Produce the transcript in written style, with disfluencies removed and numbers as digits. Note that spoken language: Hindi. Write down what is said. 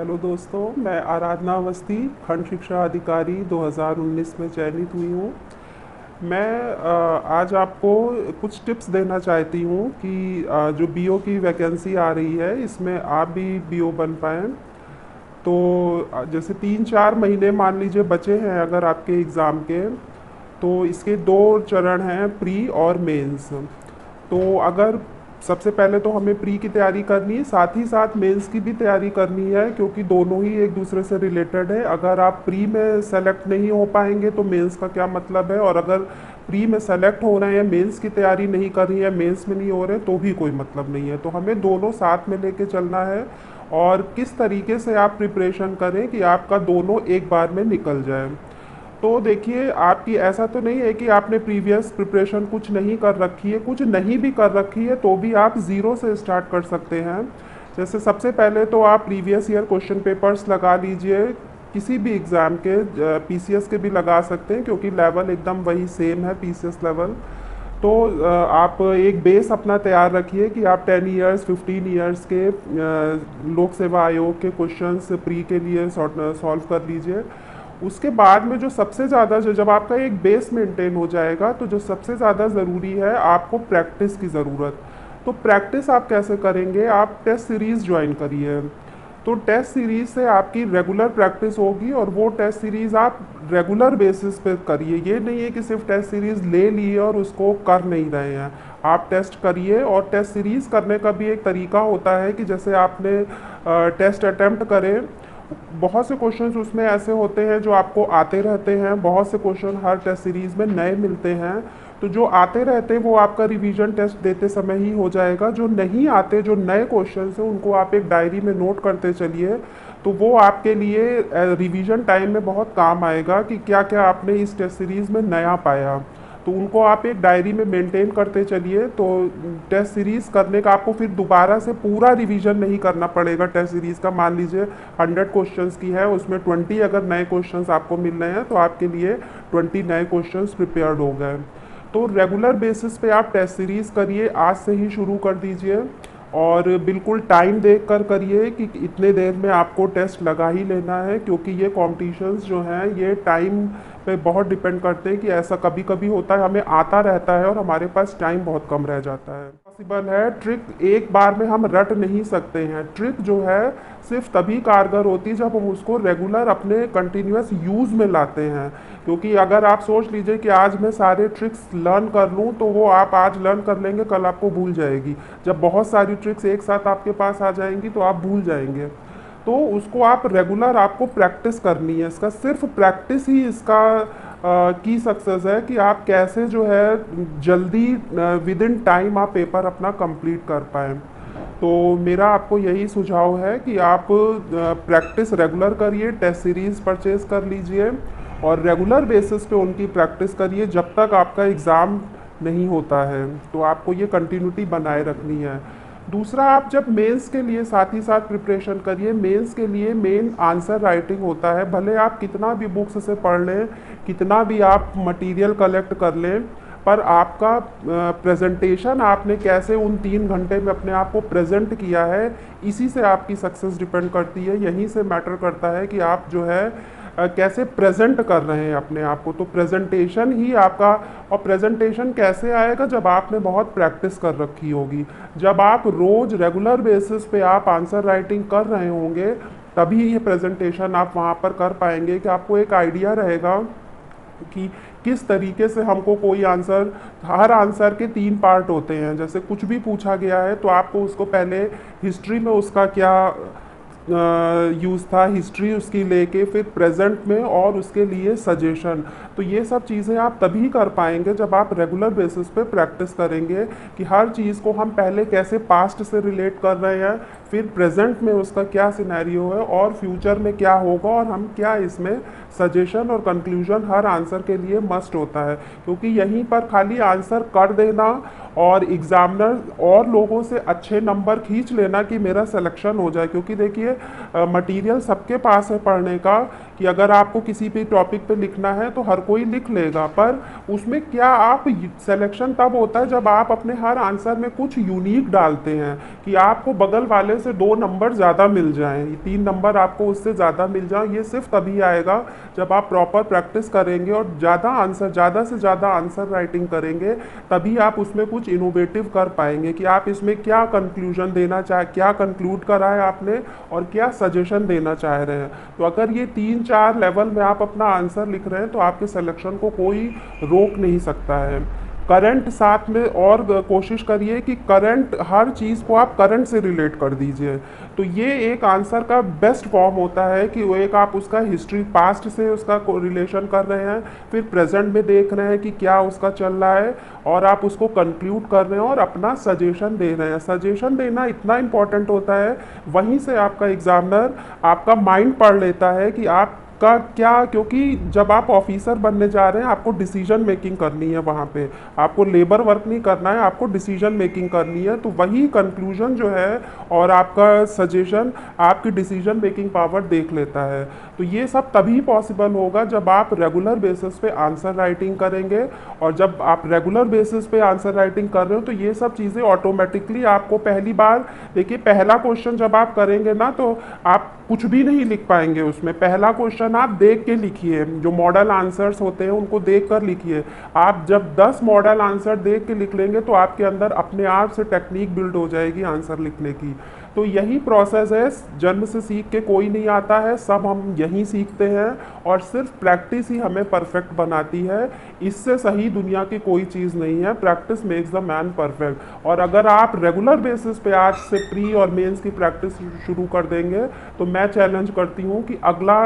हेलो दोस्तों, मैं आराधना अवस्थी खंड शिक्षा अधिकारी 2019 में चयनित हुई हूँ। मैं आज आपको कुछ टिप्स देना चाहती हूँ कि जो बीओ की वैकेंसी आ रही है इसमें आप भी बीओ बन पाएँ। तो जैसे 3-4 महीने मान लीजिए बचे हैं अगर आपके एग्ज़ाम के, तो इसके दो चरण हैं, प्री और मेंस। तो अगर सबसे पहले तो हमें प्री की तैयारी करनी है, साथ ही साथ मेंस की भी तैयारी करनी है, क्योंकि दोनों ही एक दूसरे से रिलेटेड है। अगर आप प्री में सेलेक्ट नहीं हो पाएंगे तो मेंस का क्या मतलब है, और अगर प्री में सेलेक्ट हो रहे हैं, मेंस की तैयारी नहीं कर रही है, मेंस में नहीं हो रहे, तो भी कोई मतलब नहीं है। तो हमें दोनों साथ में लेके चलना है, और किस तरीके से आप प्रिपरेशन करें कि आपका दोनों एक बार में निकल जाए। तो देखिए, आपकी ऐसा तो नहीं है कि आपने प्रीवियस प्रिपरेशन कुछ नहीं कर रखी है, कुछ नहीं भी कर रखी है तो भी आप ज़ीरो से स्टार्ट कर सकते हैं। जैसे सबसे पहले तो आप प्रीवियस ईयर क्वेश्चन पेपर्स लगा लीजिए, किसी भी एग्ज़ाम के, पीसीएस के भी लगा सकते हैं क्योंकि लेवल एकदम वही सेम है, पीसीएस लेवल। तो आप एक बेस अपना तैयार रखिए कि आप 10 इयर्स 15 इयर्स के लोक सेवा आयोग के क्वेश्चंस प्री के लिए सॉल्व कर लीजिए। उसके बाद में जो सबसे ज़्यादा, जो जब आपका एक बेस मेंटेन हो जाएगा, तो जो सबसे ज़्यादा ज़रूरी है, आपको प्रैक्टिस की ज़रूरत। तो प्रैक्टिस आप कैसे करेंगे? आप टेस्ट सीरीज़ ज्वाइन करिए। तो टेस्ट सीरीज से आपकी रेगुलर प्रैक्टिस होगी, और वो टेस्ट सीरीज आप रेगुलर बेसिस पे करिए। ये नहीं है कि सिर्फ टेस्ट सीरीज ले लिए और उसको कर नहीं रहे हैं। आप टेस्ट करिए, और टेस्ट सीरीज करने का भी एक तरीका होता है कि जैसे आपने टेस्ट अटेम्प्ट करें, बहुत से क्वेश्चंस उसमें ऐसे होते हैं जो आपको आते रहते हैं, बहुत से क्वेश्चन हर टेस्ट सीरीज में नए मिलते हैं। तो जो आते रहते हैं वो आपका रिवीजन टेस्ट देते समय ही हो जाएगा। जो नहीं आते, जो नए क्वेश्चंस हैं, उनको आप एक डायरी में नोट करते चलिए, तो वो आपके लिए रिवीजन टाइम में बहुत काम आएगा कि क्या क्या आपने इस टेस्ट सीरीज में नया पाया। तो उनको आप एक डायरी में मेंटेन करते चलिए, तो टेस्ट सीरीज करने का आपको फिर दोबारा से पूरा रिवीजन नहीं करना पड़ेगा। टेस्ट सीरीज का मान लीजिए 100 क्वेश्चंस की है, उसमें 20 अगर नए क्वेश्चंस आपको मिल रहे हैं तो आपके लिए 20 नए क्वेश्चंस प्रिपेयर्ड हो गए। तो रेगुलर बेसिस पे आप टेस्ट सीरीज करिए, आज से ही शुरू कर दीजिए, और बिल्कुल टाइम देख कर करिए कि इतने देर में आपको टेस्ट लगा ही लेना है, क्योंकि ये कॉम्पिटिशन्स जो हैं ये टाइम पे बहुत डिपेंड करते हैं कि ऐसा कभी कभी होता है हमें आता रहता है और हमारे पास टाइम बहुत कम रह जाता है। पॉसिबल है, ट्रिक एक बार में हम रट नहीं सकते हैं। ट्रिक जो है सिर्फ तभी कारगर होती है जब हम उसको रेगुलर अपने कंटिन्यूस यूज़ में लाते हैं। क्योंकि अगर आप सोच लीजिए कि आज मैं सारे ट्रिक्स लर्न कर लूँ, तो वो आप आज लर्न कर लेंगे, कल आपको भूल जाएगी। जब बहुत सारी ट्रिक्स एक साथ आपके पास आ जाएंगी तो आप भूल जाएंगे। तो उसको आप रेगुलर, आपको प्रैक्टिस करनी है, इसका सिर्फ प्रैक्टिस ही इसका की सक्सेस है कि आप कैसे जो है जल्दी विद इन टाइम आप पेपर अपना कंप्लीट कर पाएँ। तो मेरा आपको यही सुझाव है कि आप प्रैक्टिस रेगुलर करिए, टेस्ट सीरीज़ परचेज कर लीजिए, और रेगुलर बेसिस पे उनकी प्रैक्टिस करिए जब तक आपका एग्ज़ाम नहीं होता है। तो आपको ये कंटिन्यूटी बनाए रखनी है। दूसरा, आप जब मेंस के लिए साथ ही साथ प्रिपरेशन करिए। मेंस के लिए मेन आंसर राइटिंग होता है। भले आप कितना भी बुक्स से पढ़ लें, कितना भी आप मटेरियल कलेक्ट कर लें, पर आपका प्रेजेंटेशन आपने कैसे उन 3 घंटे में अपने आप को प्रेजेंट किया है, इसी से आपकी सक्सेस डिपेंड करती है। यहीं से मैटर करता है कि आप जो है कैसे प्रेजेंट कर रहे हैं अपने आप को। तो प्रेजेंटेशन ही आपका, और प्रेजेंटेशन कैसे आएगा? जब आपने बहुत प्रैक्टिस कर रखी होगी, जब आप रोज रेगुलर बेसिस पे आप आंसर राइटिंग कर रहे होंगे, तभी ये प्रेजेंटेशन आप वहाँ पर कर पाएंगे कि आपको एक आइडिया रहेगा कि किस तरीके से हमको कोई आंसर, हर आंसर के 3 पार्ट होते हैं। जैसे कुछ भी पूछा गया है तो आपको उसको पहले हिस्ट्री में उसका क्या यूज़ था, हिस्ट्री उसकी लेके, फिर प्रेजेंट में, और उसके लिए सजेशन। तो ये सब चीज़ें आप तभी कर पाएंगे जब आप रेगुलर बेसिस पे प्रैक्टिस करेंगे कि हर चीज़ को हम पहले कैसे पास्ट से रिलेट कर रहे हैं, फिर प्रेजेंट में उसका क्या सिनेरियो है, और फ्यूचर में क्या होगा, और हम क्या इसमें सजेशन और कंक्लूजन हर आंसर के लिए मस्ट होता है। क्योंकि यहीं पर खाली आंसर कर देना और एग्जामिनर और लोगों से अच्छे नंबर खींच लेना कि मेरा सिलेक्शन हो जाए, क्योंकि देखिए ये मटेरियल सबके पास है पढ़ने का कि अगर आपको किसी भी टॉपिक पे लिखना है तो हर कोई लिख लेगा, पर उसमें क्या आप सिलेक्शन तब होता है जब आप अपने हर आंसर में कुछ यूनिक डालते हैं कि आपको बगल वाले से 2 नंबर ज़्यादा मिल जाएं, 3 नंबर आपको उससे ज़्यादा मिल जाएं। ये सिर्फ तभी आएगा जब आप प्रॉपर प्रैक्टिस करेंगे और ज़्यादा से ज़्यादा आंसर राइटिंग करेंगे, तभी आप उसमें कुछ इनोवेटिव कर पाएंगे कि आप इसमें क्या कंक्लूजन देना चाहे, क्या कंक्लूड करा है आपने और क्या सजेशन देना चाह रहे हैं। तो अगर ये 3-4 लेवल में आप अपना आंसर लिख रहे हैं तो आपके सिलेक्शन को कोई रोक नहीं सकता है। करंट साथ में और कोशिश करिए कि करंट हर चीज़ को आप करंट से रिलेट कर दीजिए। तो ये एक आंसर का बेस्ट फॉर्म होता है कि वो एक आप उसका हिस्ट्री पास्ट से उसका रिलेशन कर रहे हैं, फिर प्रेजेंट में देख रहे हैं कि क्या उसका चल रहा है और आप उसको कंक्लूड कर रहे हैं और अपना सजेशन दे रहे हैं। सजेशन देना इतना इंपॉर्टेंट होता है, वहीं से आपका एग्जामिनर आपका माइंड पढ़ लेता है कि आप का क्या, क्योंकि जब आप ऑफिसर बनने जा रहे हैं आपको डिसीजन मेकिंग करनी है, वहाँ पे आपको लेबर वर्क नहीं करना है, आपको डिसीजन मेकिंग करनी है। तो वही कंक्लूजन जो है और आपका सजेशन आपकी डिसीजन मेकिंग पावर देख लेता है। तो ये सब तभी पॉसिबल होगा जब आप रेगुलर बेसिस पे आंसर राइटिंग करेंगे, और जब आप रेगुलर बेसिस पे आंसर राइटिंग कर रहे हो तो ये सब चीज़ें ऑटोमेटिकली आपको पहली बार, देखिए पहला क्वेश्चन जब आप करेंगे ना तो आप कुछ भी नहीं लिख पाएंगे उसमें। पहला क्वेश्चन आप देख के लिखिए, जो मॉडल आंसर्स होते हैं उनको देख कर लिखिए। आप जब 10 मॉडल आंसर देख के लिख लेंगे तो आपके अंदर अपने आप से टेक्निक बिल्ड हो जाएगी आंसर लिखने की। तो यही प्रोसेस है, जन्म से सीख के कोई नहीं आता है, सब हम यहीं सीखते हैं और सिर्फ प्रैक्टिस ही हमें परफेक्ट बनाती है। इससे सही दुनिया की कोई चीज़ नहीं है। Practice makes the man perfect. और अगर आप रेगुलर बेसिस पे आज से प्री और मेंस की प्रैक्टिस शुरू कर देंगे तो मैं चैलेंज करती हूँ कि अगला